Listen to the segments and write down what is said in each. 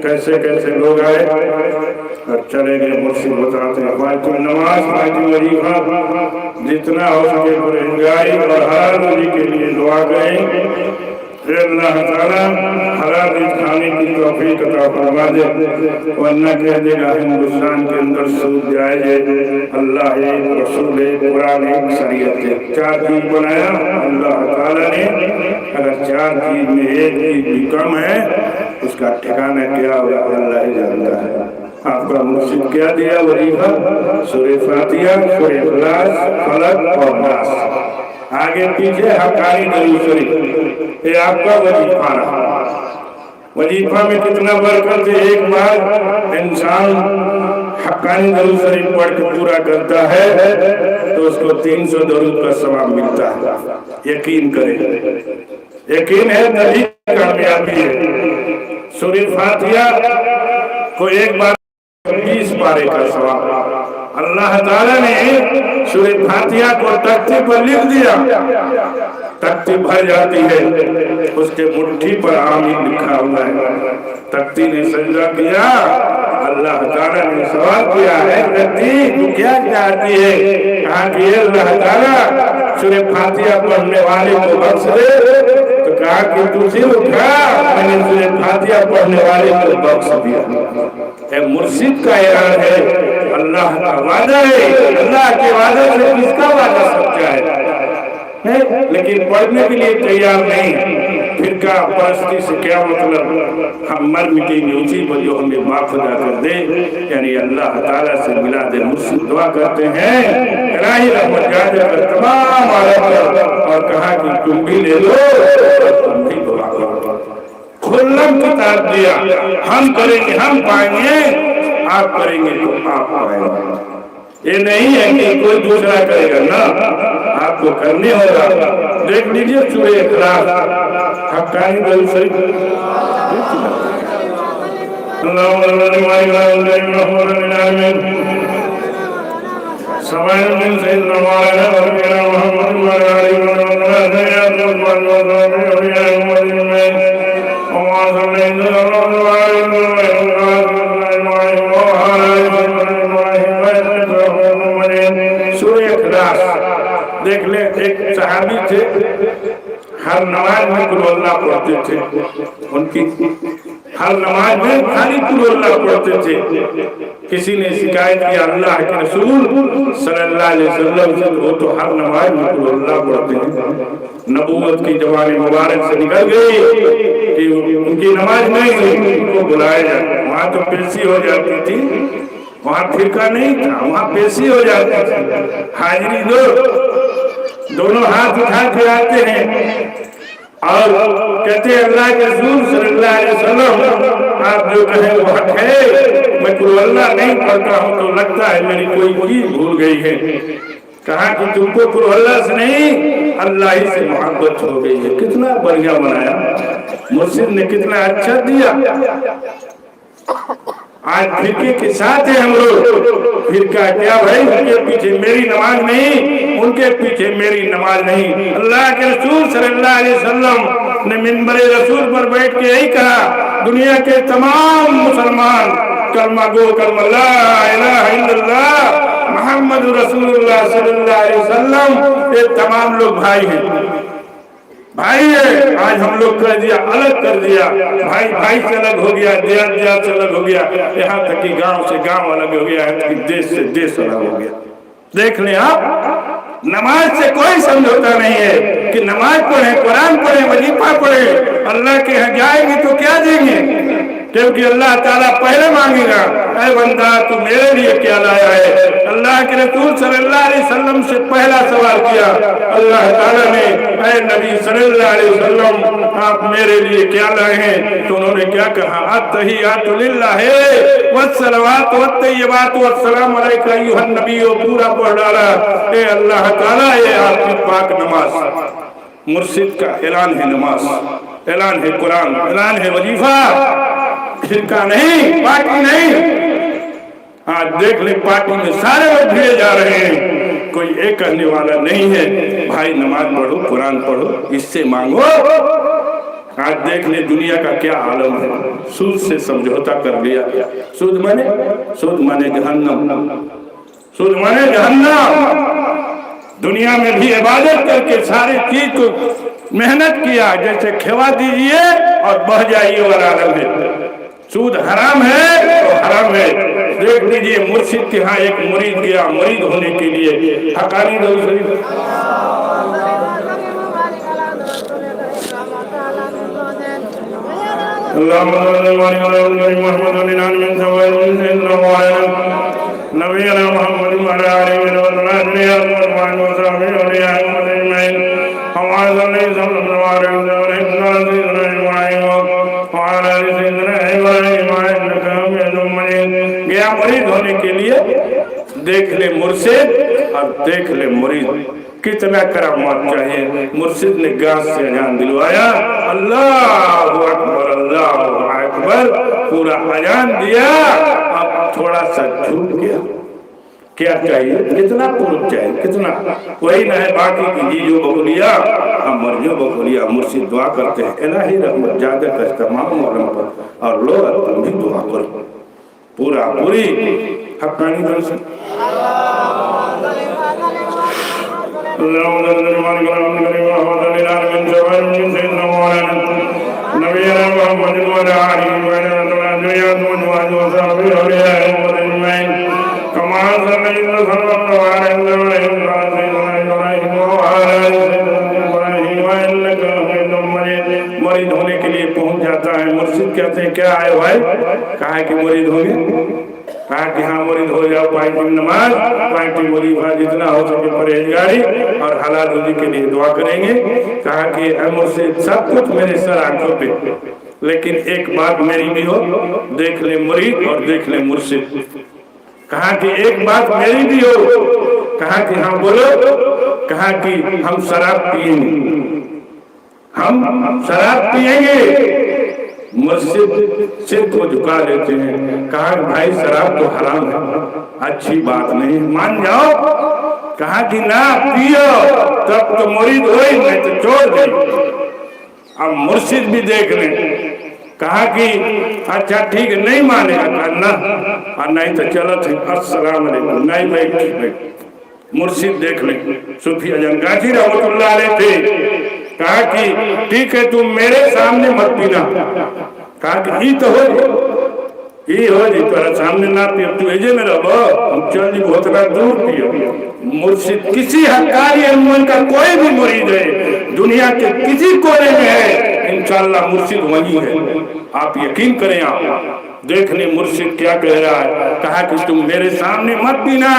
कैसे कैसे लोग आए और चले गए। मुर्शिद बताते हैं फायतुल नमाज फायतुल वजीफा जितना हो सके पर एंजॉय और हर वली के लिए दुआ करें। फिर अल्लाह ताला हलाल रिज़्क़ खाने की तौफीक अता फरमा दे, वरना कह देगा हिंदुस्तान के अंदर सूद जायज़ है। अल्लाह एक, रसूल एक, कुरान एक, शरीयत एक, चार चीज बनाया अल्लाह ताला ने। अगर चार चीज में एक चीज भी कम है उसका ठिकाना क्या होगा अल्लाह ही जानता है। आपका मुर्शिद क्या दिया वजीफा? सूरह फातिहा, सूरह इखलास, फलक और नास, आगे पीछे हक्कानी दरूद शरीफ, ये आपका वजीफा रहा। वजीफा में कितना बरकत है, एक बार इंसान हक्कानी दरूद शरीफ पढ़ के पूरा करता है तो उसको 300 दरूद का सवाब मिलता है। यकीन करें, यकीन है तभी कामयाबी है। सूरह फातिहा को एक बार 20 पारे का सवाब अल्लाह ताला ने सूरह फातिहा को तख्ती पर लिख दिया, तख्ती भर जाती है, उसके मुट्ठी पर आमीन लिखा हुआ है। तख्ती ने सजदा किया, अल्लाह ताला ने सवाल किया है तख्ती तू क्या चाहती है? कहा कि अल्लाह ताला सूरह फातिहा पढ़ने वाले को बख्श दे। तो कहा कि तू सिर उठा, मैंने सूरह फातिहा पढ़ने वाले को बख्श दिया। मुर्शिद का ऐलान है, अल्लाह का वादा है, अल्लाह के वादे से किसका वादा सच्चा है? लेकिन पढ़ने के लिए तैयार नहीं। फिरका परस्ती से क्या मतलब? हम मर मिटेंगे उसी पर जो हमें माफ अदा कर दे। यानी अल्लाह ताला से मिला दे। मुर्शिद दुआ करते हैं इलाही रहमत जाते पर तमाम आलम, और कहा कि तुम भी ले लो और तुम भी दुआ करो। खुल्लम किताब दिया, हम करेंगे हम पाएंगे, आप करेंगे तो आप पाएंगे। ये नहीं है कि कोई दूसरा करेगा ना, आपको करने होगा। देख लीजिए सूरह इखलास, हक्कानी दरूद शरीफ देख ले। एक सहाबी थे, हर नमाज में कुल अल्लाह पढ़ते थे, उनकी हर नमाज में खाली कुल अल्लाह पढ़ते थे। किसी ने शिकायत की अल्लाह के रसूल सल्लल्लाहु अलैहि वसल्लम से, वो तो हर नमाज में कुल अल्लाह पढ़ते हैं। नबूवत की जवानी मुबारक से निकल गई कि उनकी नमाज नहीं हुई, उनको बुलाया जाए। वहाँ तो पेशी हो जाती थी, वहाँ फिरका नहीं था, वहाँ पेशी हो जाती थी। हाजिरी दो, दोनों हाथ उठा के आते हैं और कहते हैं अल्लाह के रसूल सल्लल्लाहु अलैहि वसल्लम आप जो कहें वो हक है। मैं कुल अल्लाह नहीं पढ़ता हूँ तो लगता है मेरी कोई चीज भूल गई है। कहा कि तुमको कुल अल्लाह से नहीं अल्लाह ही से मोहब्बत हो गई है। कितना बढ़िया बनाया मुर्शिद ने, कितना अच्छा दिया। आज फिरके के साथ है हम लोग। फिरका क्या भाई? उनके पीछे मेरी नमाज नहीं, उनके पीछे मेरी नमाज नहीं। अल्लाह के रसूल सल्लल्लाहु अलैहि वसल्लम ने मिंबरे रसूल पर बैठ के यही कहा, दुनिया के तमाम मुसलमान कलमा गो कलमा ला इलाहा इल्लल्लाह मुहम्मद रसूलुल्लाह सल्लल्लाहु अलैहि वसल्लम, ये तमाम लोग भाई हैं। भाई है, आज हम लोग कर दिया, अलग कर दिया। भाई भाई से अलग हो गया, देश देश से अलग हो गया, यहाँ तक कि गांव से गांव अलग हो गया, देश से देश अलग हो गया। देख लें आप, नमाज से कोई समझौता नहीं है कि नमाज पढ़े, कुरान पढ़े, वजीफा पढ़े, अल्लाह के यहाँ जाएंगे तो क्या देंगे? क्योंकि अल्लाह ताला पहले मांगेगा, ऐ बंदा तू मेरे लिए क्या लाया है? अल्लाह के रसूल सल्लल्लाहु अलैहि वसल्लम से पहला सवाल किया अल्लाह ताला ने, ऐ नबी सल्लल्लाहु अलैहि वसल्लम आप मेरे लिए क्या लाए हैं? तो उन्होंने क्या कहा? अत्तहियातु लिल्लाहि वस्सलावातु वत्तय्यिबातु वस्सलामु अलैका अय्युहन नबी, पूरा पढ़ डाला। ए अल्लाह ताला, ये आपकी पाक नमाज। मुर्शिद का ऐलान है नमाज, ऐलान है कुरान, ऐलान है वजीफा। फिरका नहीं, पार्टी नहीं। आज देख ले पार्टी में सारे लोग भिड़े जा रहे हैं, कोई एक कहने वाला नहीं है भाई नमाज पढ़ो, कुरान पढ़ो, इससे मांगो। آج دیکھ لیں دنیا کا کیا عالم ہے، سود سے سمجھوتا کر لیا. سود مانے جہنم، سود مانے جہنم. دنیا میں بھی عبادت کر کے سارے چیز کو محنت کیا، جیسے کھوا دیجئے اور بہ جائیے اور عالم ہے. سود حرام ہے تو حرام ہے. دیکھ لیجئے مرشد کے ہاں ایک مرید گیا مرید ہونے کے لیے. حقانی دوسری اللهم صل على محمد نبينا محمد وعلى آله وصحبه گیا مرید ہونے کے لیے. دیکھ لے مرشد اور دیکھ لے مرید، کتنا کرامات چاہیے. مرشد نے گاس سے اذان دلوایا، اللہ اکبر اللہ اکبر، پورا اذان دیا. اب تھوڑا سا جھوٹ گیا. کیا چاہیے؟ کتنا پورت چاہیے، کتنا. وہی نہ ہے باقی کی جیجو بخولیا ہم مرجو بخولیا. مرشد دعا کرتے ہیں الہی رحمت زیادہ کا تمام علم پر، اور لوگ تم بھی دعا کرو. پورا پوری حقانی درس مرید ہونے کے لیے پہنچ جاتا ہے. مرشد کہتے ہیں کیا آئے بھائی؟ کہا کہ مرید ہو گئے. کہا کہ ہاں مرید ہو جاؤ. پانچ نماز، پانچ وظیفہ، جتنا ہو سکے پرہیزگاری اور حلال روزی کے لیے دعا کریں گے. کہا کہ اے مرشد سب کچھ میرے سر آنکھوں پہ، لیکن ایک بات میری بھی ہو. دیکھ لے مرید اور دیکھ لے مرشد. کہا کہ ایک بات میری بھی ہو. کہا کہ ہاں بولو. کہا کہ ہم شراب پیئیں گے، ہم شراب پیئیں گے. مسجد سر کو جھکا لیتے ہیں. کہا کہ بھائی شراب تو حرام ہے، اچھی بات نہیں، مان جاؤ. کہا کہ نہ پیو تب تو مرید ہوئی، نہیں تو چھوڑ دیں. اب مرشد بھی دیکھ لیں. کہا کہ اچھا ٹھیک ہے، نہیں مانے گا. کہا نہ، اور نہیں تو چلو ٹھیک، السلام علیکم. نہیں بھائی ٹھیک ہے. مرشد دیکھ لیں. صوفی اجنگاجی رحمت اللہ علیہ تھے. کہا کہ ٹھیک ہے تم میرے سامنے مت پینا. کہا کہ یہ تو ہو جی تیرا سامنے نہ پیو، تو ایجے میں رہو، ہم چل جی بہت دور پیو. مرشد کسی حقاری امن کا کوئی بھی مرید ہے دنیا کے کسی کونے میں ہے، انشاءاللہ مرشد وہی ہے. آپ یقین کریں. آپ دیکھ لیں مرشد کیا کہہ رہا ہے. کہا کہ تم میرے سامنے مت پینا.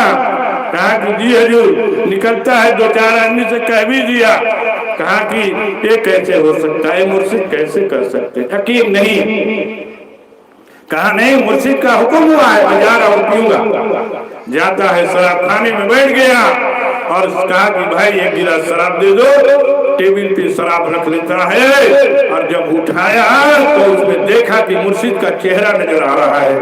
کہا کہ جی حضور، نکلتا ہے دو چار آدمی سے کہہ بھی دیا. کہا کہ یہ کیسے ہو سکتا ہے، مرشد کیسے کر سکتے، یقین نہیں. کہا نہیں، مرشد کا حکم ہوا ہے، میں جا رہا ہوں پیوں گا. جاتا ہے شراب خانے میں بیٹھ گیا اور کہا کہ بھائی ایک گلاس شراب دے دو. ٹیبل پہ شراب رکھ لیتا ہے اور جب اٹھایا تو اس میں دیکھا کہ مرشد کا چہرہ نظر آ رہا ہے.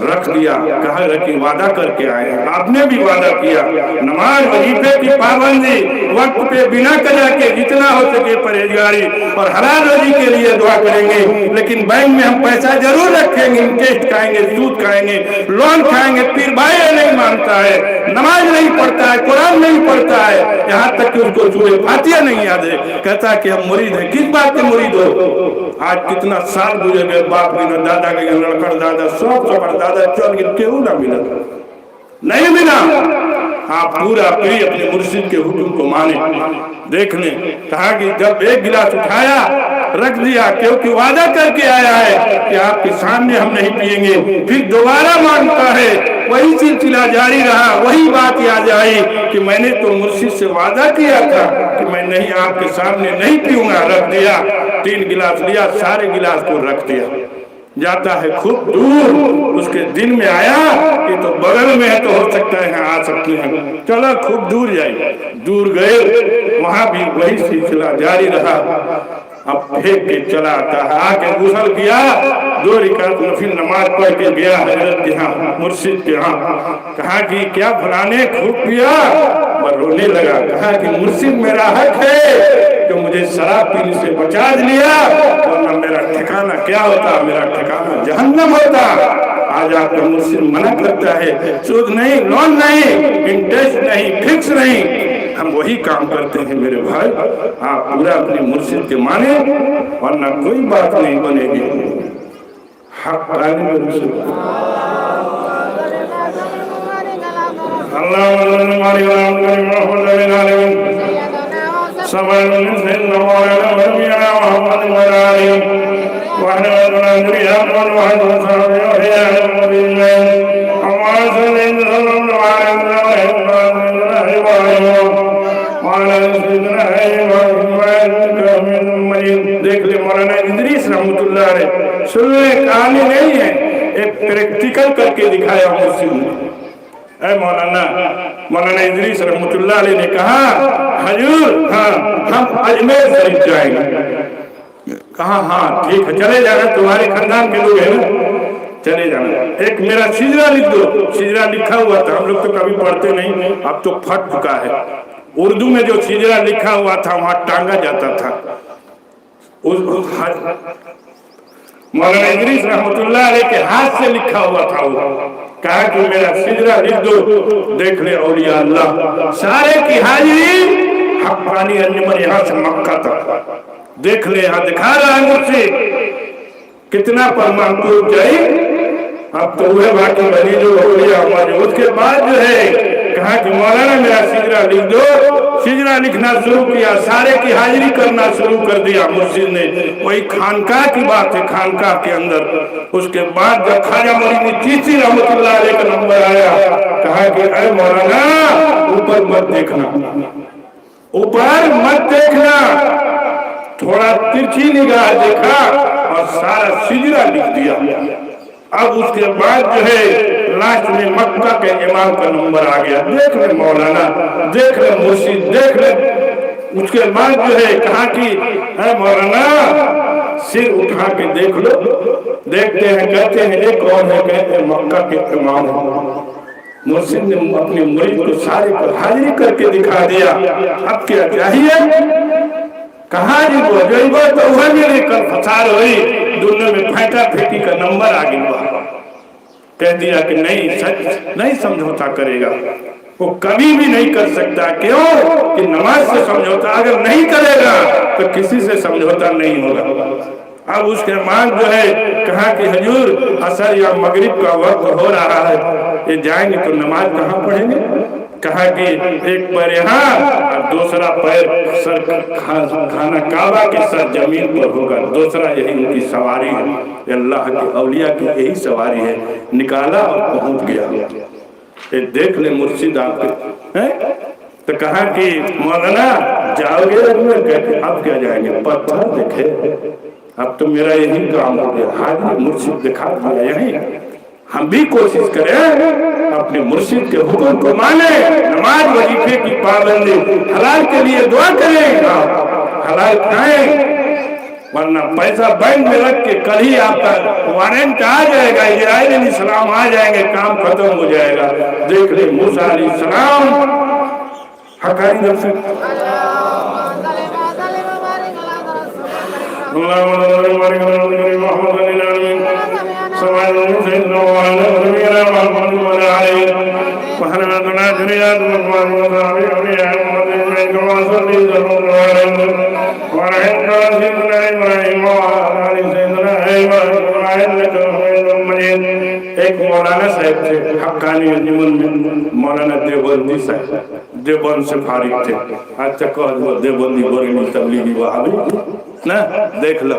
رکھ دیا. کہا کہ وعدہ کر کے آئے. آپ نے بھی وعدہ کیا نماز وظیفے کی پابندی، وقت پہ بنا قضا کے جتنا ہو سکے پرہیزگاری اور حلال روزی کے لیے دعا کریں گے. لیکن بینک میں ہم پیسہ ضرور رکھیں گے، انٹرسٹ کھائیں گے، سود کھائیں گے، لون کھائیں گے. پیر بھائی نہیں مانتا ہے، نماز نہیں پڑھتا ہے، قرآن نہیں پڑھتا ہے، یہاں تک کہ اس کو سورہ فاتحہ نہیں یاد ہے. کہتا ہے کہ ہم مرید ہیں. کس بات کے مرید ہو؟ آج کتنا سال گزر گئے، باپ کے نہ دادا کے نہ لڑکڑ دادا، سب دادا چل کے کیوں نہ ملا؟ نہیں ملا. آپ پورا پری اپنے مرشد کے حکم کو مانے. دیکھ لیں. کہا کہ جب ایک گلاس اٹھایا رکھ دیا، کیونکہ وعدہ کر کے آیا ہے کہ آپ کے سامنے ہم نہیں پیئیں گے. پھر دوبارہ مانگتا ہے، وہی سلسلہ جاری رہا. وہی بات یاد آئی کہ میں نے تو مرشد سے وعدہ کیا تھا کہ میں نہیں آپ کے سامنے نہیں پیوں گا. رکھ دیا. 3 گلاس لیا، سارے گلاس کو رکھ دیا. جاتا ہے خوب دور. اس کے دن میں آیا کہ تو بغل میں ہے تو ہو سکتا ہے آ سکتے ہیں. چلو خوب دور جائے. دور گئے، وہاں بھی وہی سلسلہ جاری رہا. अब फेंक के चला आता है, आके गुसल किया, 2 रकात नफिल नमाज पढ़ के गया हजरत के यहाँ, मुर्शिद के यहाँ। कहा कि क्या फलाने खूब पिया, और रोने लगा। कहा कि मुर्शिद मेरा हक है जो मुझे शराब पीने से बचा लिया, वरना मेरा ठिकाना क्या होता, मेरा ठिकाना जहन्नम होता। आज आपका मुर्शिद मना करता है, सूद नहीं, लोन नहीं, इंटरेस्ट नहीं, फिक्स नहीं, हम वही काम करते हैं। मेरे भाई, आप पूरा अपने मुर्शिद के माने, वरना कोई बात नहीं बनेगी। हक देख ले मौलाना इदरीस रहमतुल्लाह अलैह, सुनने कहानी नहीं है, एक प्रैक्टिकल करके दिखाया मुर्शिद ने। मौलाना इदरीस रहमतुल्लाह अलैह ने कहा, हजूर हाँ हम अजमेर शरीफ जाएंगे। कहा हाँ ठीक है, चले जाना, तुम्हारे खानदान के लोग हैं ना, चले जाना। एक मेरा सिजरा लिख दो। सिजरा लिखा हुआ था, हम लोग तो कभी पढ़ते नहीं, अब तो फट चुका है। उर्दू में जो सिजरा लिखा हुआ था वहां टांगा जाता था। मौलाना इदरीस रहमतुल्लाह अलैह के हाथ से लिखा हुआ था वो। कहा कि मेरा सिजरा लिख दो, देख ले औलिया अल्लाह सारे की हाजिरी हक्कानी अंजुमन यहाँ से मक्का तक, देख ले यहाँ दिखा रहा है मुझसे कितना परमाणु ऊंचाई। अब तो वह बाकी बनी जो औलिया हमारे, उसके बाद जो है कहा कि मौलाना मेरा सिजरा लिख दो। सिजरा लिखना शुरू किया, सारे की हाजिरी करना शुरू कर दिया मुर्शिद ने। वही खानकाह की बात है, खानकाह के अंदर। उसके बाद जब ख्वाजा मोइनुद्दीन चिश्ती रहमतुल्लाह अलैह का नंबर आया, कहा कि अरे मौलाना ऊपर मत देखना, ऊपर मत देखना। थोड़ा तिरछी निगाह देखा और सारा सिजरा लिख दिया। अब उसके बाद जो है लास्ट में मक्का के इमाम का नंबर आ गया। देख ले मौलाना, देख ले मुर्शिद, देख ले। उसके बाद जो है कहा कि है मौलाना सिर उठा के देख लो। देखते हैं, कहते हैं एक और है, कहते हैं मक्का के इमाम। मुर्शिद ने अपने मुरीद को सारे को हाजिरी करके दिखा दिया। अब क्या चाहिए? कहा जी वो तो वह मेरे कल फसार हुई, दुनिया में फेंका फेंकी का नंबर आ गया। कह दिया कि नहीं, सच नहीं समझौता करेगा, वो कभी भी नहीं कर सकता। क्यों कि नमाज से समझौता अगर नहीं करेगा तो किसी से समझौता नहीं होगा। अब उसके बाद जो है कहा कि हजूर असर या मगरिब का वक्त हो रहा है, ये जाएंगे तो नमाज कहाँ पढ़ेंगे? कहा कि एक पैर यहाँ और दूसरा पैर सर खाना काबा के सर जमीन पर होगा। दूसरा यही उनकी सवारी है, अल्लाह के औलिया की यही सवारी है। निकाला और पहुंच गया। ये देख ले मुर्शिद आपके हैं। तो कहा कि मौलाना जाओगे? कहते अब क्या जाएंगे? पत्थर देखे, अब तो मेरा यही काम हो गया। हाजिर मुर्शिद दिखा दिया यही। हम भी कोशिश करें अपने मुर्शिद के हुक्म को माने, नमाज वजीफे की पाबंदी, हलाल के लिए दुआ करें, हलाल खाएं, वरना पैसा बैंक में रख के कल ही आपका वारंट आ जाएगा, इजराइल अलैहिस्सलाम आ जाएंगे, काम खत्म हो जाएगा। देख ले मूसा अलैहिस्सलाम हकारी नफ्स एक मौलाना साहब थे हक्कानी अंजुमन में, मौलाना देवबंदी साहब, देवबंद से फारिग थे। अच्छा कह दो देवबंदी बोरेली तबलीगी वहाबी ना। देख लो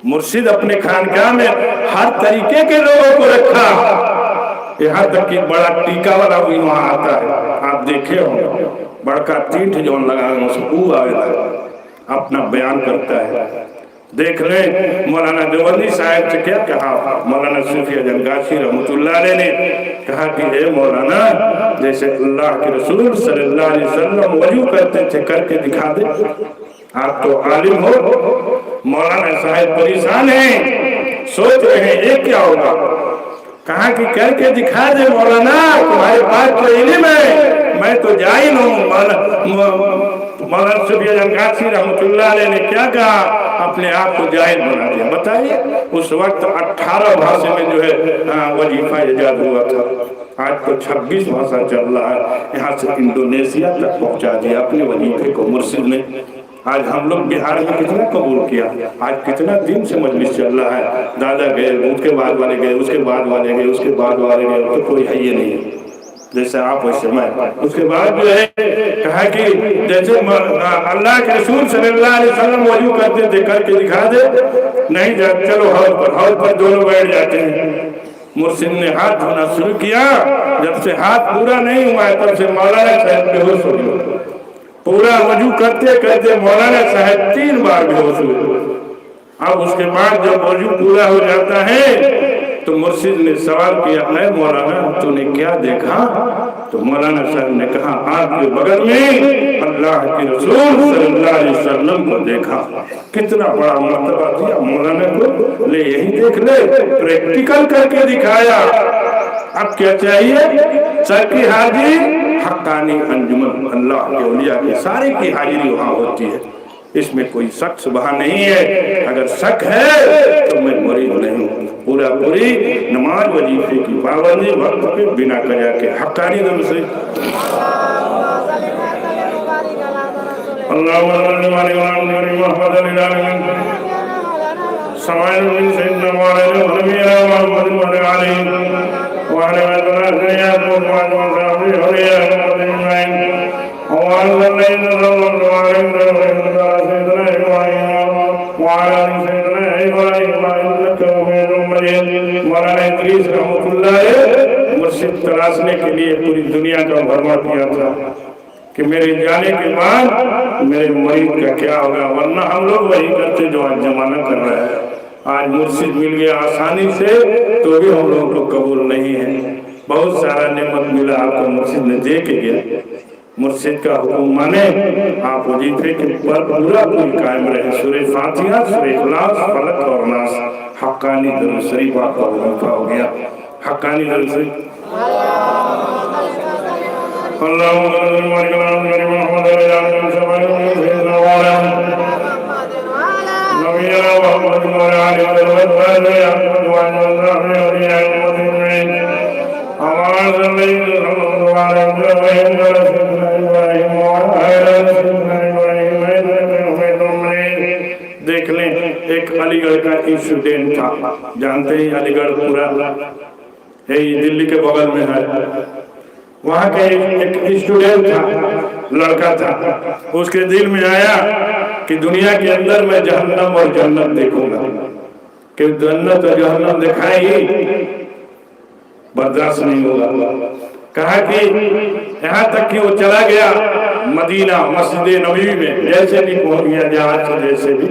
मुर्शिद अपने खानकाह में हर तरीके के लोगों को रखा, यहाँ तक कि बड़ा टीका वाला भी वहाँ आता है। आप देखे होंगे बड़का तीठ जो लगा उसको आवेला अपना बयान करता है। देख ले मौलाना देवबंदी साहब से क्या कहा, मौलाना सूफी जंगाशी रहमतुल्लाह अलैह ने कहा कि हे मौलाना, जैसे अल्लाह के रसूल सल्लल्लाहु अलैहि वसल्लम वजू करते थे करके दिखा दे। आप तो आलिम हो, मौलाना साहब परेशान हैं, सोच रहे हैं ये क्या होगा। कहा कि करके दिखा दे मौलाना, तुम्हारे पास तो इल्म है, मैं तो जाहिल हूँ। मौलाना सुफिया जरगासी रहमतुल्लाह अलैह ने क्या कहा, अपने आप को जाहिल बना दिया। बताइए उस वक्त 18 भाषा में जो है वजीफा इजाद हुआ था, आज तो 26 भाषा चल रहा है। यहाँ से इंडोनेशिया तक पहुँचा दिया अपने वजीफे को मुर्शिद ने। आज हम लोग बिहार में कितना कबूल किया, आज कितना दिन से मजलिस चल रहा है। दादा गए, उसके बाद वाले गए, उसके बाद वाले गए, उसके बाद वाले गए, तो कोई है ये नहीं है जैसे आप वैसे मैं। उसके बाद जो है कहा कि जैसे अल्लाह के रसूल सल्लल्लाहु अलैहि वसल्लम वजू करते थे, करके दिखा दे। नहीं जा, चलो हौद पर दोनों बैठ जाते हैं। मुर्शिद ने हाथ धोना शुरू किया, जब से हाथ पूरा नहीं हुआ है तब से मौलाना साहब बेहोश हो गए। पूरा वजू करते करते मौलाना साहब 3 बार बेहोश हुए। अब उसके बाद जब वजू पूरा हो जाता है तो मुर्शिद ने सवाल किया, है मौलाना तूने क्या देखा? तो मौलाना साहब ने कहा, आपके बगल में अल्लाह के रसूल सल्लल्लाहु अलैहि वसल्लम को देखा। कितना बड़ा मर्तबा दिया मौलाना को, ले यही देख ले, प्रैक्टिकल करके दिखाया। अब क्या चाहिए? सर की हाजिरी, हक्कानी अंजुमन, अल्लाह के औलिया की सारी की हाजिरी वहाँ होती है, इसमें कोई शक सुबह नहीं है। अगर शक है तो मैं मुरीद नहीं हूँ। पूरा पूरी नमाज वजीफे की पाबंदी वक्त पे बिना कजा के हक्कानी दम से मुर्शिद तलाशने के लिए पूरी दुनिया का भ्रमण किया था कि मेरे जाने के बाद मेरे मरीद का क्या होगा, वरना हम लोग वही करते जो आज जमाना कर रहा है। आज मुर्शिद मिल गया आसानी से तो भी हम लोगों को कबूल नहीं है। बहुत सारा नेमत मिला आपको, मुर्शिद ने दे के गया। मुर्शिद का हुक्म माने, आप वजीफे के पर पूरा पूरी कायम रहे। सूरह फातिहा, सूरह इखलास, फलक और नास, हक्कानी दुरूद शरीफ आपका वजीफा हो गया। हक्कानी दुरूद शरीफ देख लें, एक अलीगढ़ का स्टूडेंट था, जानते हैं अलीगढ़ पूरा यही दिल्ली के बगल में है। वहाँ का एक स्टूडेंट था, लड़का था, उसके दिल में आया कि दुनिया के अंदर मैं जहन्नम और जन्नत देखूंगा, कि जन्नत और जहन्नम दिखाई बर्दाश्त नहीं होगा। कहा कि यहाँ तक कि वो चला गया मदीना मस्जिद नबवी में, जैसे भी पहुंच गया, जहाज से जैसे भी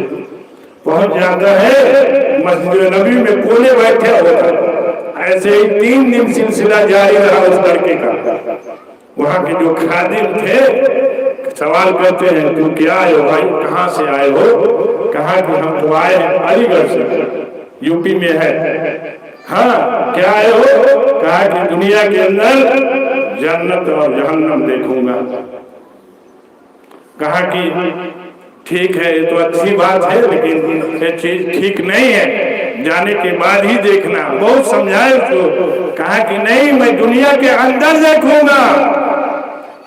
पहुंच जाता है मस्जिद नबवी में कोने बैठे होता। ऐसे ही 3 दिन सिलसिला जारी रहा उस लड़के का। वहाँ के जो खादिम थे सवाल करते हैं, तुम क्या आए हो भाई, कहाँ से आए हो? कहा कि हम तो आए हैं अलीगढ़ से, यूपी में है। हाँ, क्या आए हो? कहा कि दुनिया के अंदर जन्नत और जहन्नम देखूंगा। कहा कि ठीक है, ये तो अच्छी बात है, लेकिन ये चीज ठीक नहीं है, जाने के बाद ही देखना। बहुत समझाए उसको। कहा कि नहीं, मैं दुनिया के अंदर देखूंगा।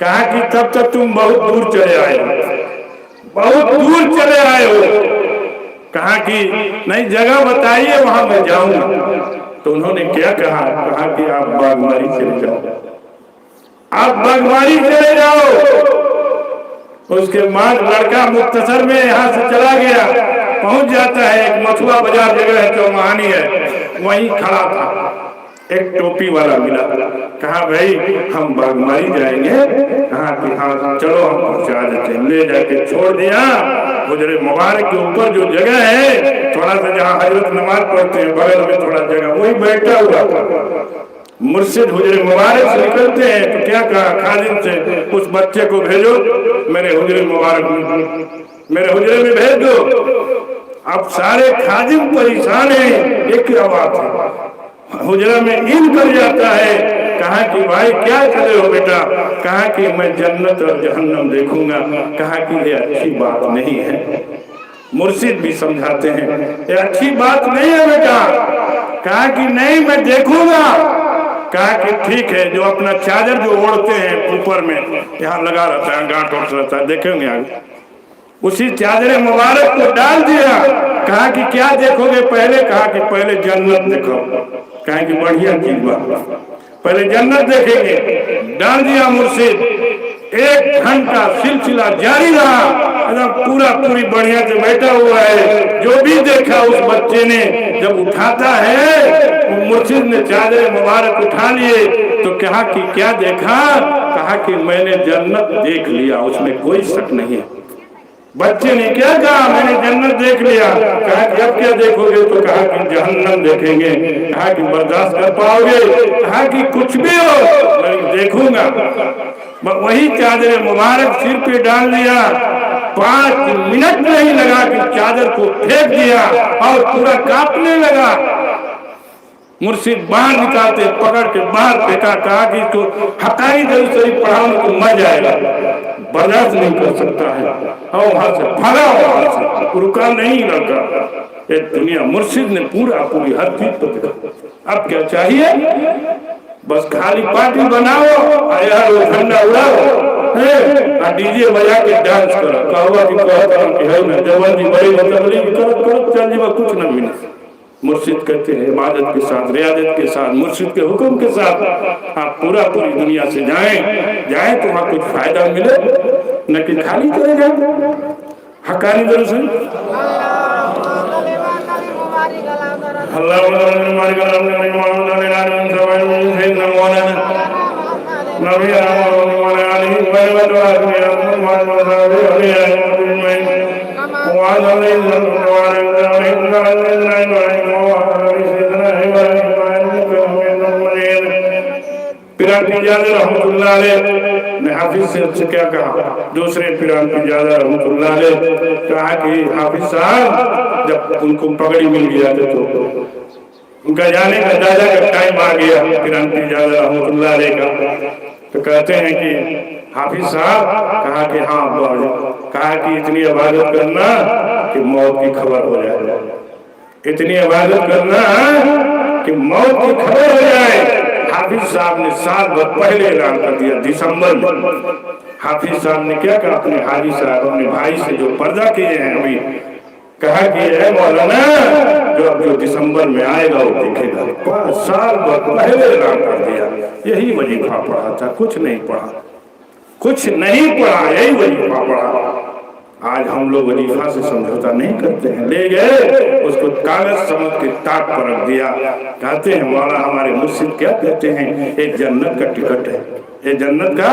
कहा कि तब तक तुम बहुत दूर चले आए हो, बहुत दूर चले आए हो। कहा कि नहीं, जगह बताइए, वहां मैं जाऊंगा। तो उन्होंने क्या कहा? कहा कि आप बागमारी चले जाओ, आप बागमारी चले जाओ। उसके बाद लड़का मुख्तसर में यहाँ से चला गया, पहुंच जाता है एक मथुआ बाजार जगह है, चौमानी है, वहीं खड़ा था। एक टोपी वाला मिला, कहा भाई हम बागमारी जाएंगे। कहा कि हाँ चलो हम पहुंचा देते हैं। ले जाके छोड़ दिया हुजरे मुबारक के ऊपर जो जगह है, थोड़ा सा जहाँ हजरत नमाज पढ़ते हैं बगल में थोड़ा जगह, वही बैठा हुआ था। मुर्शिद हुजरे मुबारक से निकलते हैं तो क्या कहा खादिम से, उस बच्चे को भेजो मेरे हुजरे मुबारक में, मेरे हुजरे में भेज दो। अब सारे खादिम परेशान हैं, ये क्या बात है। हुजरा में इन कर जाता है, कहा कि भाई क्या करे हो बेटा, कहा कि मैं जन्नत और जहन्नम देखूंगा, कहा कि ये अच्छी बात नहीं है। मुर्शिद भी समझाते हैं ये अच्छी बात नहीं है बेटा, कहा कि नहीं मैं देखूंगा। कहा कि ठीक है, जो अपना चादर जो ओढ़ते हैं ऊपर में यहाँ लगा रहता है, गांठ ओढ़ रहता है, देखेंगे आगे, उसी चादर मुबारक को डाल दिया। कहा कि क्या देखोगे पहले, कहा कि पहले जन्नत देखो, कहा कि बढ़िया चीज बात, पहले जन्नत देखेंगे। डाल दिया मुर्शिद, 1 घंटा सिलसिला जारी रहा, एकदम पूरा पूरी बढ़िया से बैठा हुआ है। जो भी देखा उस बच्चे ने, जब उठाता है मुर्शिद ने चादर मुबारक उठा लिए तो कहा कि क्या देखा, कहा कि मैंने जन्नत देख लिया, उसमें कोई शक नहीं है। बच्चे ने क्या कहा, मैंने जन्नत देख लिया। कहा कि अब क्या देखोगे, तो कहा कि जहन्नम देखेंगे। कहा कि बर्दाश्त कर पाओगे, कहा कि कुछ भी हो मैं देखूंगा। वही चादर मुबारक सिर पे डाल दिया, 5 मिनट नहीं लगा कि चादर को फेंक दिया और पूरा कांपने लगा। मुर्शिद बाहर निकालते पकड़ के बाहर फेंका, कहा कि तो हकाई दरूद शरीफ पढ़ाऊंगा तो मर जाएगा, बर्दाश्त नहीं कर सकता है, और वहां से भागा, वहां से रुका नहीं लड़का। ये दुनिया मुर्शिद ने पूरा पूरी हर चीज पकड़ा। अब क्या चाहिए, बस खाली पार्टी बनाओ, यार वो झंडा उड़ाओ, डीजे बजा के डांस करो, कहवा कि है ना जवानी बड़ी तबलीग करो, चल जीवा कुछ न मिले। मुर्शिद कहते हैं इबादत के साथ, रियादत के साथ, मुर्शिद के हुक्म के साथ आप पूरा पूरी दुनिया से जाएं तो वहाँ कुछ फायदा मिले, न कि खाली चले जाए। हकानी दरूद शरीफ पिरान पिजादा रहमतुल्लाह अलैह ने हाफिज से क्या कहा, दूसरे पिरान पिजादा रहमतुल्लाह अलैह कहा कि हाफिज साहब जब उनको पगड़ी मिल गया तो उनका जाने का दादा का टाइम आ गया, पिरान पिजादा रहमतुल्लाह अलैह का, तो कहते हैं कि हाफिज साहब, कहा कि हाँ कहा कि इतनी इबादत करना कि मौत की खबर हो जाए, इतनी इबादत करना कि मौत की खबर हो जाए। हाफिज साहब ने साल भर पहले ऐलान कर दिया, दिसंबर में। हाफिज साहब ने क्या कहा, अपने हाजी साहब अपने भाई से जो पर्दा किए हैं अभी, कहा कि है मौलाना जो दिसंबर में आएगा वो देखेगा। 5 साल भर पहले ऐलान कर दिया, यही वजीफा पढ़ा था, कुछ नहीं पढ़ा, कुछ नहीं पढ़ा, यही वजीफा पढ़ा। आज हम लोग वजीफा से समझौता नहीं करते हैं, ले गए उसको कागज समझ के ताक पर रख दिया। कहते हैं मौला हमारे मुर्शिद क्या कहते हैं, ये जन्नत का टिकट है, ये जन्नत का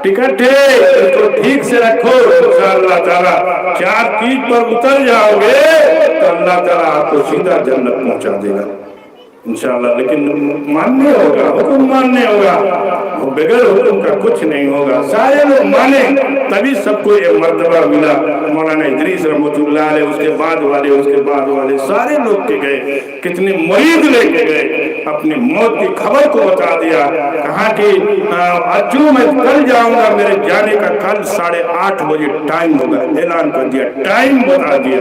टिकट है, इसको ठीक से रखो, इंशाअल्लाह ताला 4 चीज पर उतर जाओगे तो अल्लाह ताला आपको सीधा जन्नत पहुंचा देगा इंशाअल्लाह। लेकिन मानने होगा, हुक्म मानने होगा, बगैर हुक्म का कुछ नहीं होगा। सारे लोग माने तभी सबको ये मर्तबा मिला। मौलाना इदरीस रहमतुल्लाह अलैह, उसके बाद वाले सारे लोग के गए, कितने मुरीद लेके गए, अपनी मौत की खबर को बता दिया। कहा कि अज्जू मैं कल जाऊंगा, मेरे जाने का कल 8:30 बजे टाइम होगा, ऐलान कर दिया, टाइम बता दिया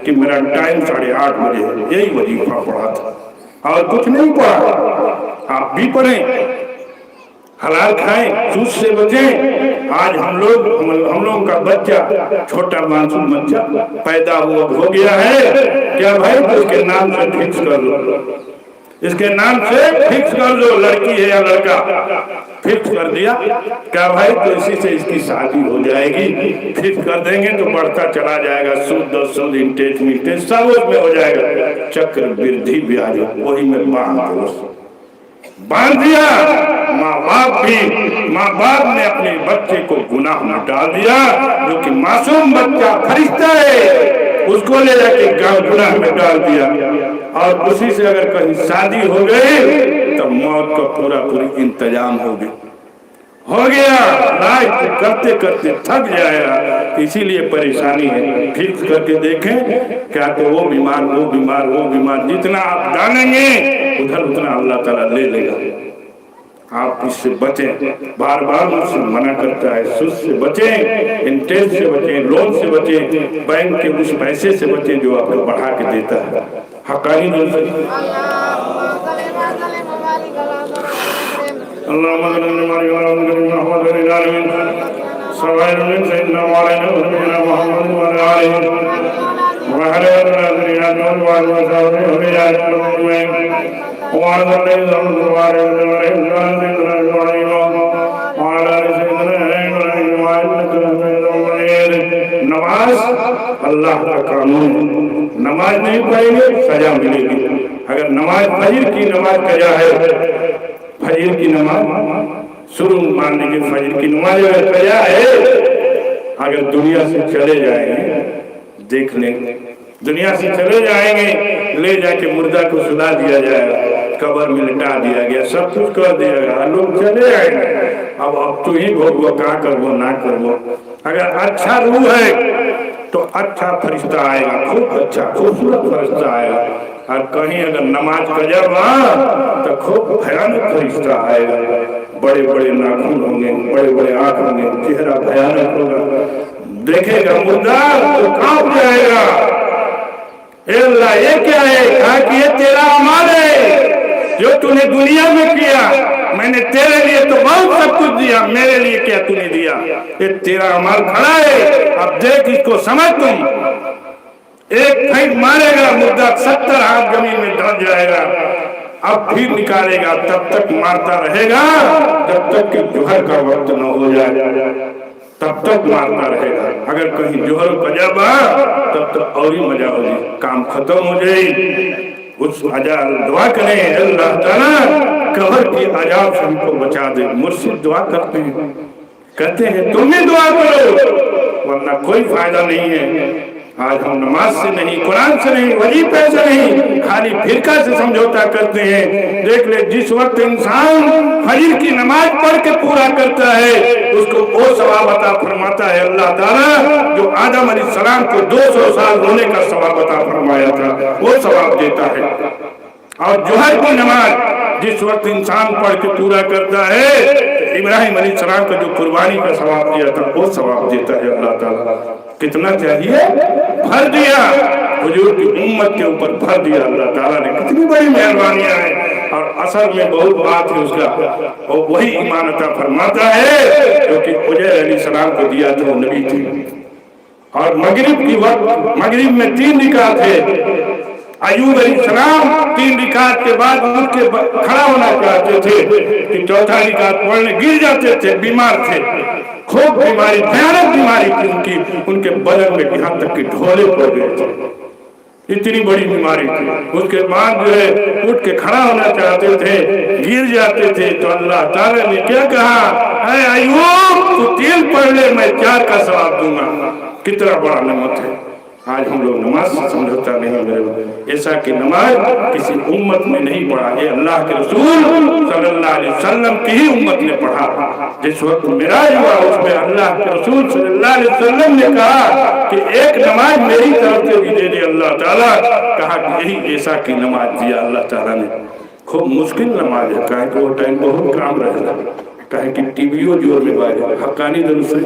कि मेरा टाइम 8:30 बजे है। यही वजीफा पढ़ा था और कुछ नहीं पढ़ा। आप भी पढ़ें, हलाल खाएं, सूद से बचें। आज हम लोगों का बच्चा, छोटा मासूम बच्चा पैदा हो गया है, क्या भाई तो इसके नाम से फिक्स कर लो, इसके नाम से फिक्स कर दो, लड़की है या लड़का, फिक्स कर दिया, क्या भाई तो इसी से इसकी शादी हो जाएगी। फिक्स कर देंगे तो बढ़ता चला जाएगा, सूद 200 इंटरेस्ट सब उसमें हो जाएगा, चक्र वृद्धि ब्याज वही में बांध दिया। माँ बाप ने अपने बच्चे को गुनाह में डाल दिया, जो कि मासूम बच्चा फरिश्ता है, उसको ले जाके गुनाह में डाल दिया। और उसी से अगर कहीं शादी हो गई तो मौत का पूरा इंतजाम हो गया। हो गया, लाइफ करते करते थक जाएगा, इसीलिए परेशानी है। फिक्स करके देखें क्या तो वो बीमार वो बीमार वो बीमार, जितना आप डालेंगे उधर उतना अल्लाह ताला ले लेगा। आप इससे बचें, बार बार मुझसे मना करता है, सूद से बचें, इंटरेस्ट से बचें, लोन से बचें, बैंक के उस पैसे से बचें जो आपको बढ़ा के देता है। हकानी नमाज अल्लाह का कानून, नमाज नहीं पढ़ेंगे सजा मिलेगी। अगर नमाज फजर की नमाज कजा है, फजर की नमाज शुरू मान लीजिए, फजर की नमाज अगर कजा है, अगर दुनिया से चले जाएंगे, देख लेंगे, दुनिया से चले जाएंगे, ले जाके मुर्दा को सुला दिया जाएगा, कब्र में लिटा दिया गया, सब कुछ कर दिया गया, लोग चले आएंगे। अब तू ही भोगो, क्या करबो ना करबो। अगर अच्छा रूह है तो अच्छा फरिश्ता आएगा, खूब अच्छा खूबसूरत फरिश्ता आएगा। और कहीं अगर नमाज कजा तो खूब भयानक फरिश्ता आएगा, बड़े बड़े नाखून होंगे, बड़े बड़े आंख होंगे, चेहरा भयानक होगा, देखेगा मुर्दा तो कांप जाएगा। अल्लाह ये क्या है? कहा कि ये तेरा अमाल है जो तूने दुनिया में किया, मैंने तेरे लिए तो बहुत सब कुछ दिया, मेरे लिए क्या तूने दिया? ये तेरा अमाल खड़ा है, अब देख इसको समझ। तुम एक फेंक मारेगा मुर्दा, 70 हाथ जमीन में दब जाएगा, अब फिर निकालेगा, तब तक मारता रहेगा जब तक कि जोहर का वक्त न हो जाए, तब तक मारता रहेगा। अगर कहीं जोहर कजाबा तब तक और ही मजा होगी, काम खत्म हो जाए। उस अजाब दुआ करें, अल्लाह ताला कब्र की अजाब से हमको बचा दे। मुर्शिद दुआ करते हैं, कहते हैं तुम ही दुआ करो वरना कोई फायदा नहीं है। आज हम नमाज से नहीं, कुरान से नहीं, वजीफे से नहीं, खाली फिरका से समझौता करते हैं। देख ले, जिस वक्त इंसान फजर की नमाज पढ़ के पूरा करता है उसको वो सवाब अता फरमाता है अल्लाह ताला जो आदम अलैहिस्सलाम को 200 साल रोने का सवाब अता फरमाया था, वो सवाब देता है। और जोहर की नमाज जिस वक्त इंसान पढ़ के पूरा करता है, इब्राहिम अलैहिस्सलाम का जो कुर्बानी का सवाब दिया था वो सवाब देता है अल्लाह ताला। कितना चाहिए? भर दिया, हुजूर की उम्मत के ऊपर भर दिया अल्लाह ताला ने। कितनी बड़ी मेहरबानियां हैं। और असल में बहुत बात है उसका, और वही ईमान अता फरमाता है जो कि उजैर अलैहिस्सलाम को दिया था, वो नबी थे। और मगरिब की वक्त, मगरिब में 3 रिकात है। अय्यूब अलैहिस्सलाम 3 रिकात के बाद उनके खड़ा होना चाहते थे कि चौथा रिकात पढ़ने गिर जाते थे, बीमार थे, खूब बीमारी, भयानक बीमारी थी उनकी, उनके बदन में यहाँ तक कि ढोले पड़ गए थे, इतनी बड़ी बीमारी थी। उसके बाद जो है उठ के खड़ा होना चाहते थे, गिर जाते थे, तो अल्लाह ताला ने क्या कहा, ऐ अय्यूब तू 3 पढ़ ले, मैं 4 का सवाब दूंगा। कितना बड़ा नेमत है। आज हम लोग नमाज से समझौता नहीं मेरे, ऐसा कि नमाज किसी उम्मत में नहीं पढ़ा, ये अल्लाह के रसूल सल्लल्लाहु अलैहि वसल्लम की ही उम्मत ने पढ़ा। जिस वक्त मिराज हुआ उसमें अल्लाह के रसूल सल्लल्लाहु अलैहि वसल्लम ने कहा कि एक नमाज मेरी तरफ से भी दे दे अल्लाह ताला, कहा कि यही ऐसा की नमाज दिया अल्लाह ताला ने। खूब मुश्किल नमाज है, कहे कि वो टाइम बहुत काम रहेगा, कहे कि टीवीओ जोर में बाजे हक्कानी दल से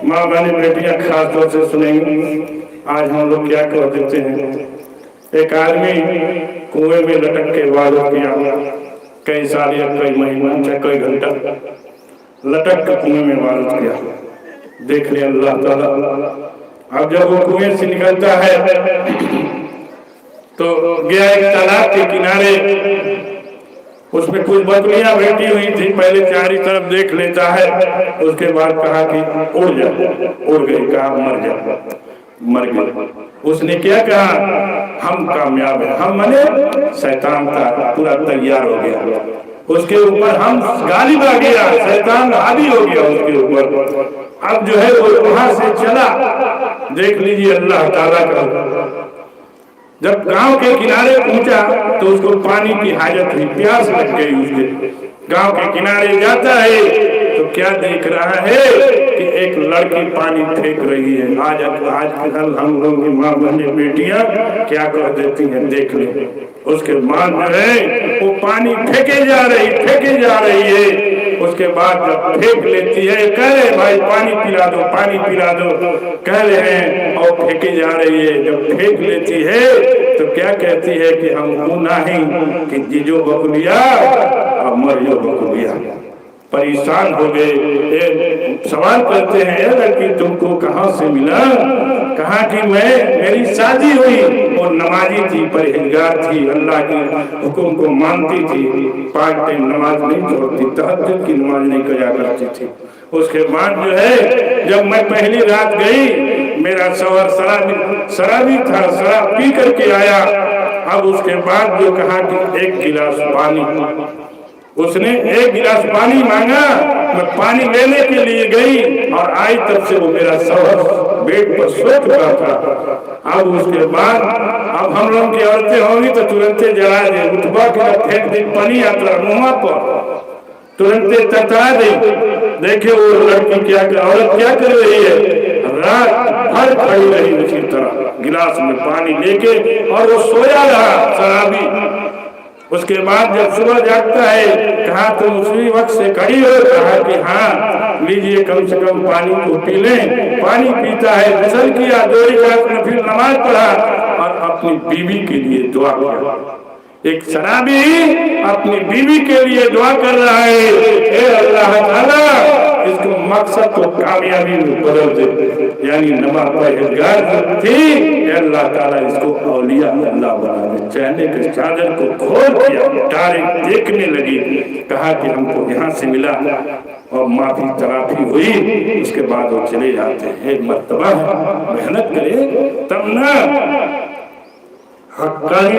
माँ बहनी बेटियां खास तौर से सुनेंगी। आज हम लोग क्या कह देते हैं, एक आदमी कुएं में लटक के इबादत किया, कई साल या कई महीना चाहे कई घंटा लटक के कुएं में इबादत किया, देख लिया अल्लाह ताला। अब जब वो कुएं से निकलता है तो गया एक तालाब के किनारे, उसमें कुछ बकरियां बैठी हुई थी, पहले चारों तरफ देख लेता है, उसके बाद कहा कि उड़ जा, उड़ गई, कहा मर जा, मर गई। उसने क्या कहा, हम कामयाब हैं, हम मने शैतान का पूरा तैयार हो गया, उसके ऊपर हम गालिब आ गया, शैतान हावी हो गया उसके ऊपर। अब जो है वो वहां से चला, देख लीजिए अल्लाह ताला का। जब गांव के किनारे पहुंचा तो उसको पानी की हाजत हुई, प्यास लग गई उसके। गांव के किनारे जाता है तो क्या देख रहा है कि एक लड़की पानी फेंक रही है। आजकल हम लोग की माँ बहने बेटियां क्या कर देती हैं, देख ले। उसके बाद जो है वो पानी फेंके जा रही है। उसके बाद जब फेंक लेती है, कह रहे भाई पानी पिला दो, पानी पिला दो, कह रहे हैं, और फेंकी जा रही है। जब फेंक लेती है तो क्या कहती है कि हम नहीं कि जीजो बकुलिया और मरियो बकुलिया। परेशान हो गए, सवाल करते हैं लड़की तुमको कहाँ से मिला, कहा कि मेरी शादी हुई, वो नमाजी थी, परहेजगार थी, अल्लाह की हुक्म को मानती थी, 5 टाइम नमाज नहीं छोड़ती, तहज्जुद की नमाज नहीं किया करती थी। उसके बाद जो है जब मैं पहली रात गई, मेरा शौहर शराबी था, शराब पी करके आया। अब उसके बाद जो कहा कि 1 गिलास पानी, उसने 1 गिलास पानी मांगा, मैं पानी लेने के लिए गई और आई, तब से वो मेरा शौहर बेड पर सो चुका था। अब उसके बाद अब हम लोग की औरतें होंगी तो तुरंत जला दे, उठवा के फेंक दे, पानी आता मुँह पर तुरंत तता दे। देखे वो लड़की क्या, औरत क्या कर रही है, रात भर खड़ी रही उसी तरह गिलास में पानी लेके, और वो सोया रहा शराबी। उसके बाद जब सुबह जागता है, कहा तुम उसी वक्त से खड़ी हो, कहा कि हाँ लीजिए कम से कम पानी को पी लें। पानी पीता है, गुस्ल किया, 2 रकात में फिर नमाज पढ़ा और अपनी बीवी के लिए दुआ किया। एक शराबी अपनी बीवी के लिए दुआ कर रहा है, हे अल्लाह ताला इसको मकसद को कामयाबी में बदल दे। यानी नमाज परहेजगार थी, अल्लाह ताला इसको औलिया अल्लाह बना दे। चहने के चादर को खोल दिया, डायरेक्ट देखने लगी, कहा कि हमको यहाँ से मिला और माफी तराफी हुई। उसके बाद वो चले जाते हैं। एक मर्तबा मेहनत करे तब ना हक्कानी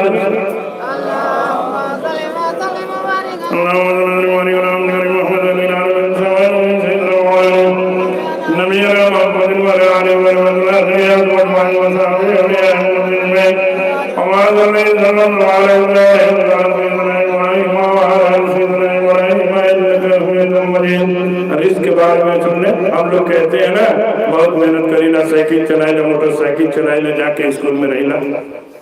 इसके बारे में सुनने हम लोग कहते हैं ना, बहुत मेहनत करीला, साइकिल चलाइला, मोटरसाइकिल चलाइला, जाके स्कूल में रहीला,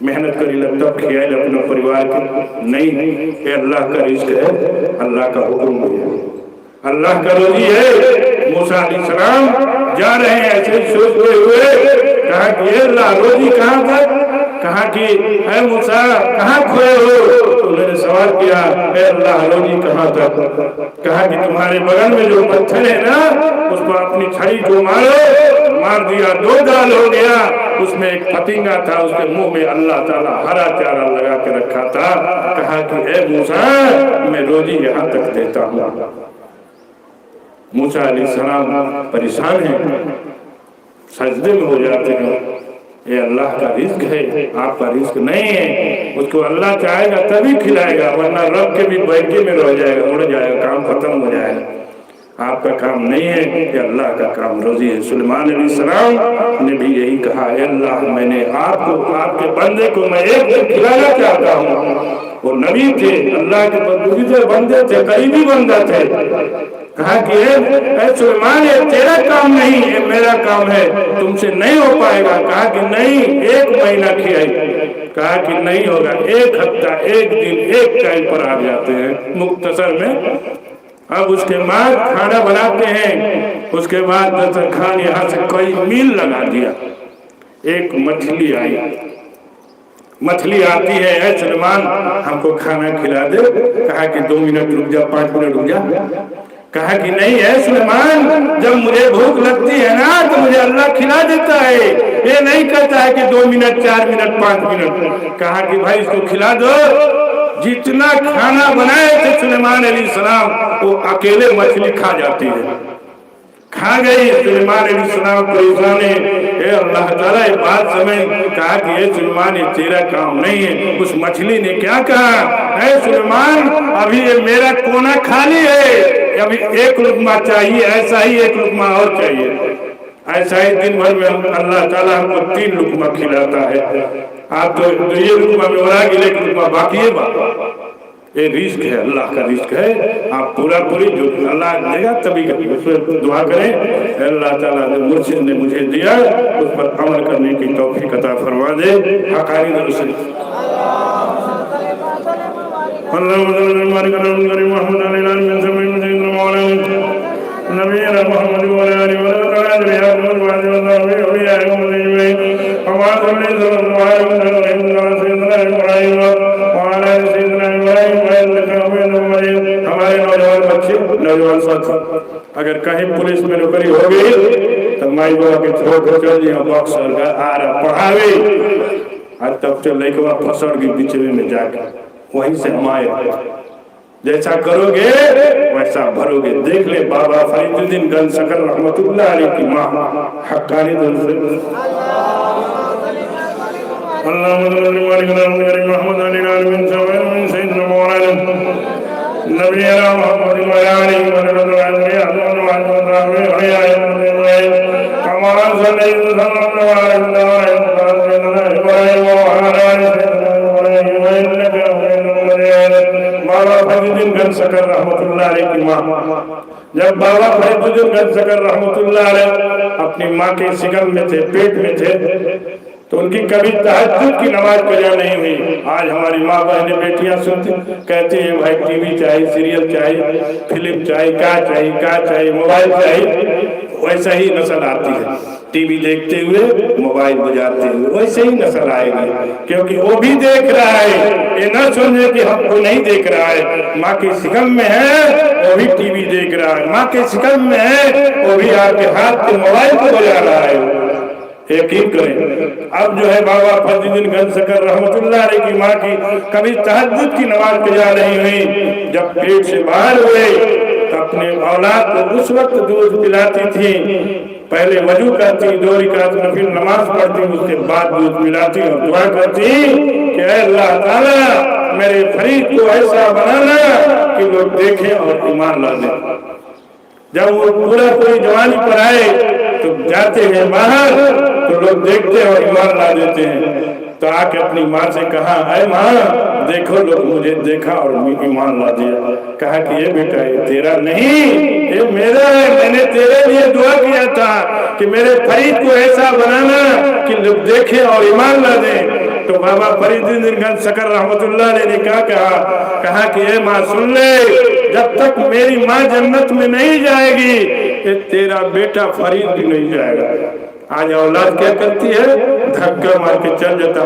मेहनत करीला, तब खियाइला अपना परिवार के। नहीं, ये अल्लाह का रिज़्क़ है, अल्लाह का हुक्म है, अल्लाह का रोजी है। मूसा अलैहिस्सलाम जा रहे हैं ऐसे सोचते हुए, कहा कि अल्लाह रोजी कहाँ था, कहा कि है मूसा कहाँ खोए हो। तो मैंने सवाल किया, अल्लाह रोजी कहाँ था, कहा कि तुम्हारे बगल में जो पत्थर है ना, उस पर अपनी छड़ी को मारो, मार दिया, 2 दाल हो गया। उसमें एक फतिंगा था, उसके मुंह में अल्लाह ताला हरा चारा लगा के रखा था। कहा कि ए मूसा मैं रोजी यहाँ तक देता हूँ। मूसा अलैहिस्सलाम परेशान है, सजदे में हो जाते हैं, ये अल्लाह का रिज़्क़ है, आपका रिज़्क़ नहीं है। उसको अल्लाह चाहेगा तभी खिलाएगा, वरना रब के भी बैठे में रह जाएगा, उड़ जाएगा, काम खत्म हो जाएगा। आपका काम नहीं है, ये अल्लाह का काम रोजी है। सुलेमान अलैहिस्सलाम ने भी यही कहा, अल्लाह मैंने आपको, आपके बंदे को मैं एक दिन खिलाना चाहता हूँ। वो नबी थे, अल्लाह के पवित्र बंदे थे, करीबी बंदा थे। कहा कि सुलेमान ये तेरा काम नहीं है, मेरा काम है, तुमसे नहीं हो पाएगा। कहा कि नहीं, 1 महीना खिलाई। कहा कि नहीं होगा, 1 हफ्ता, 1 दिन, 1 टाइम पर आ जाते हैं मुख्तसर में। अब उसके बाद खाना बनाते हैं, उसके बाद दस्तरखान यहाँ से कई मील लगा दिया। एक मछली आई, मछली आती है, ऐ सलमान हमको खाना खिला दे। कहा कि 2 मिनट रुक जा, 5 मिनट रुक जा। कहा कि नहीं है सुलेमान, जब मुझे भूख लगती है ना तो मुझे अल्लाह खिला देता है, ये नहीं कहता है कि 2 मिनट, 4 मिनट, 5 मिनट। कहा कि भाई इसको खिला दो। जितना खाना बनाए थे सुलेमान अलैहिस्सलाम, वो अकेले मछली खा जाती है। खा गई। सुलेमान अलैहिस्सलाम परेशान है, ए अल्लाह ताला ये बात समझ। कहा कि ये सुलेमान, ये तेरा काम नहीं है। उस मछली ने क्या कहा, ए सुलेमान अभी ये मेरा कोना खाली है, अभी 1 लुकमा चाहिए, ऐसा ही 1 लुकमा और चाहिए। ऐसा ही दिन भर में अल्लाह ताला हमको 3 लुकमा खिलाता है। आप तो ये लुकमा में हो रहा है कि 1 लुकमा बाकी है। ये रिस्क है, अल्लाह का रिस्क है। आप पूरी जो अल्लाह देगा तभी उसमें दुआ करें। अल्लाह ताला जो मुर्शिद ने मुझे दिया उस पर अमल करने की तौफीक अता फरमा दे। हक़ानी दरुद नौजवान साथी, अगर कहीं पुलिस में नौकरी हो गई तो माई बाबा के थ्रो कर चल दिया बॉक्सर का आ रहा पढ़ावे। आज तब तो लड़का फसड़ गई बिचड़े में जाकर, वहीं से हम आए। जैसा करोगे वैसा भरोगे। देख ले बाबा फरीदुद्दीन गंज सकल रहमतुल्लाह अलैह की माँ हक्कानी सकल रहमतुल्लाह अलैह की माँ, जब बाबा फरीदुद्दीन गंज सकल रहमतुल्लाह अलैह अपनी माँ के सिगम में थे, पेट में थे, तो उनकी कभी तहज्जुद की नमाज कज़ा नहीं हुई। आज हमारी माँ बहनें बेटियां सुनती कहती हैं भाई टीवी चाहिए, सीरियल चाहिए, फिल्म चाहिए, क्या चाहिए, मोबाइल चाहिए। वैसा ही नस्ल आती है, टीवी देखते हुए मोबाइल बजाते हुए, वैसे ही नस्ल आएगी। क्योंकि वो भी देख रहा है, ये न समझे कि हमको नहीं देख रहा है। माँ के सिगम में है वो भी टीवी देख रहा है, माँ के सिगम में है वो भी आपके हाथ के मोबाइल को बजा रहा है। यकीन करें, अब जो है बाबा फरीदुद्दीन गंज सकल रहमतुल्लाह अलैह की माँ की कभी तहज्जुद की नमाज कज़ा नहीं हुई। जब पेट से बाहर हुए तो अपने औलाद को उस वक्त दूध पिलाती थी। पहले वजू करती, 2 रकात नफिल नमाज पढ़ती, उसके बाद दूध पिलाती और दुआ करती कि अल्लाह ताला मेरे फरीद को ऐसा बनाना कि लोग देखें और ईमान ला दें। जब वो पूरी जवानी पर आए तो जाते हैं बाहर तो लोग देखते हैं और ईमान ला देते हैं। तो आके अपनी माँ से कहा, अरे माँ देखो लोग मुझे देखा और ईमान ला दिया। कहा कि ये बेटा ये तेरा नहीं, ये मेरा है। मैंने तेरे लिए दुआ किया था कि मेरे फरीद को ऐसा बनाना कि लोग देखें और ईमान ला दें। तो बाबा फरीदुद्दीन गंज सकल रहमतुल्लाह अलैह ने क्या कहा कि ये माँ सुन ले, जब तक मेरी माँ जन्नत में नहीं जाएगी ये तेरा बेटा फरीद भी नहीं जाएगा। आज औलाद क्या करती है, धक्का मार के चल जाता,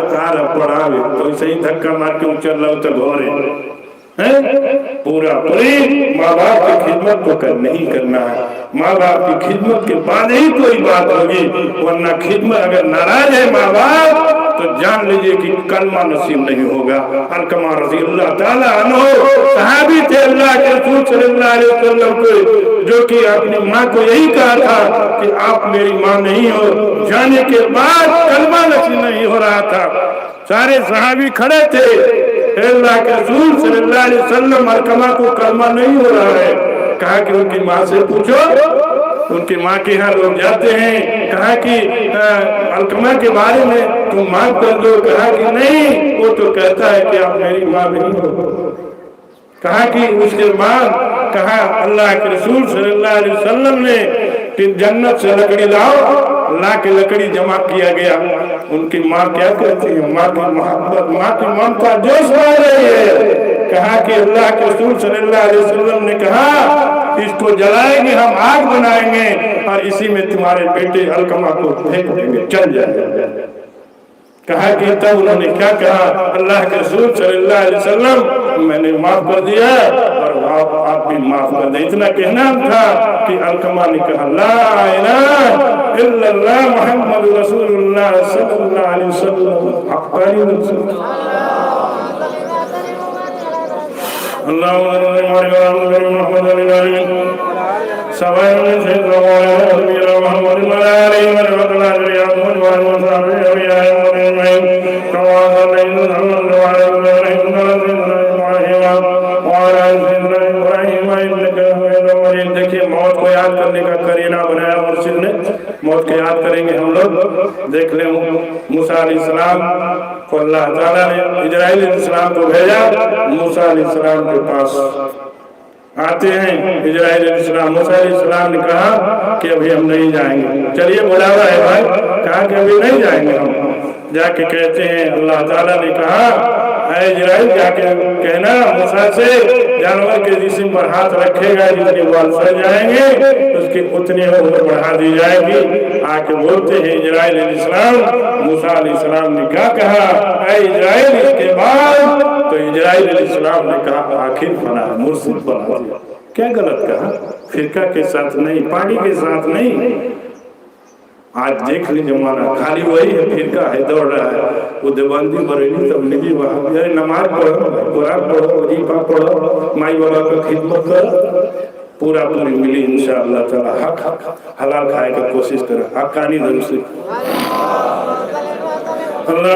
पढ़ावे तो ऐसे ही धक्का मार के उचल लो तो घोरे है। पूरी माँ बाप की खिदमत तो कर नहीं करना है। माँ बाप की खिदमत के बाद ही कोई बात होगी, वरना खिदमत अगर नाराज है माँ बाप तो जान लीजिए कि कलमा नसीब नहीं होगा। अलकमा रज़ियल्लाहु ताला अन्हु सहाबी थे अल्लाह के रसूल सल्लल्लाहु अलैहि वसल्लम के, जो कि अपनी माँ को यही कहा था कि आप मेरी माँ नहीं हो। जाने के बाद कलमा नसीब नहीं हो रहा था। सारे सहाबी खड़े थे, अल्लाह के रसूल सल्लल्लाहु अलैहि वसल्लम अलकमा को कलमा नहीं हो रहा है। कहा कि उनकी माँ से पूछो। उनकी माँ के यहाँ लोग जाते हैं, कहा कि अलकमा के बारे में तुम मांग कर दो। कहा कि नहीं, वो तो कहता है कि आप मेरी माँ नहीं हो। कहा कि उसके बाद कहा अल्लाह के रसूल सल्लल्लाहु अलैहि वसल्लम ने कि जन्नत से लकड़ी लाओ। ला के लकड़ी जमा किया गया। उनकी माँ क्या कहती है, माँ की मोहब्बत, माँ की ममता जोश आ रही है। कहा कि अल्लाह के रसूल सल्लल्लाहु अलैहि वसल्लम ने कहा इसको जलाएंगे, हम आग बनाएंगे और इसी में तुम्हारे बेटे अलकमा को फेंक देंगे, चल जाएगा। कहा कि तब उन्होंने क्या कहा, अल्लाह के रसूल सल्लल्लाहु अलैहि वसल्लम मैंने माफ कर दिया और आप भी माफ कर दें। इतना कहना था कि अलकमा ने कहा ला इलाहा इल्लल्लाह मुहम्मद रसूलुल्लाह सल्लल्लाहु अलैहि वसल्लम हक़्क़ानी रसूल देखिए मौत को याद करने का करीना बनाया मुर्शिद ने। मौत को याद करेंगे हम लोग। देख ले मूसा अलैहिस्सलाम को अल्लाह ताला ने इजराइल अलैहिस्सलाम को भेजा। मूसा अलैहिस्सलाम के पास आते हैं इजराइल अलैहिस्सलाम। मूसा अलैहिस्सलाम ने कहा कि अभी हम नहीं जाएंगे। चलिए बुलावा है भाई, कहा कि अभी नहीं जाएंगे हम। जाके कहते हैं अल्लाह ताला ने कहा ऐ इजराइल जाके कहना मूसा से जानवर के जिस्म पर हाथ रखेगा जितने बाल सड़ जाएंगे उसकी उतनी उम्र बढ़ा दी जाएगी। आके बोलते हैं इजराइल अलैहिस्सलाम। मूसा अलैहिस्सलाम ने क्या कहा ऐ इजराइल, इसके बाद तो इजराइल अलैहिस्सलाम ने कहा आखिर फना मुर्शिद बना दिया। क्या गलत कहा, फिरका के साथ नहीं, पार्टी के साथ नहीं। आज देख ली जमाना खाली वही है, फिरका है दौड़ रहा है। वो देवबंदी बरेली तबलीगी वहां यार नमाज पढ़ो, कुरान पढ़ो, वजीफा पढ़ो, माई बाबा का खिदमत करो, पूरा पूरी मिली इंशाअल्लाह ताला। हक हलाल खाए का कोशिश करो, हक्कानी ढंग से। अल्लाह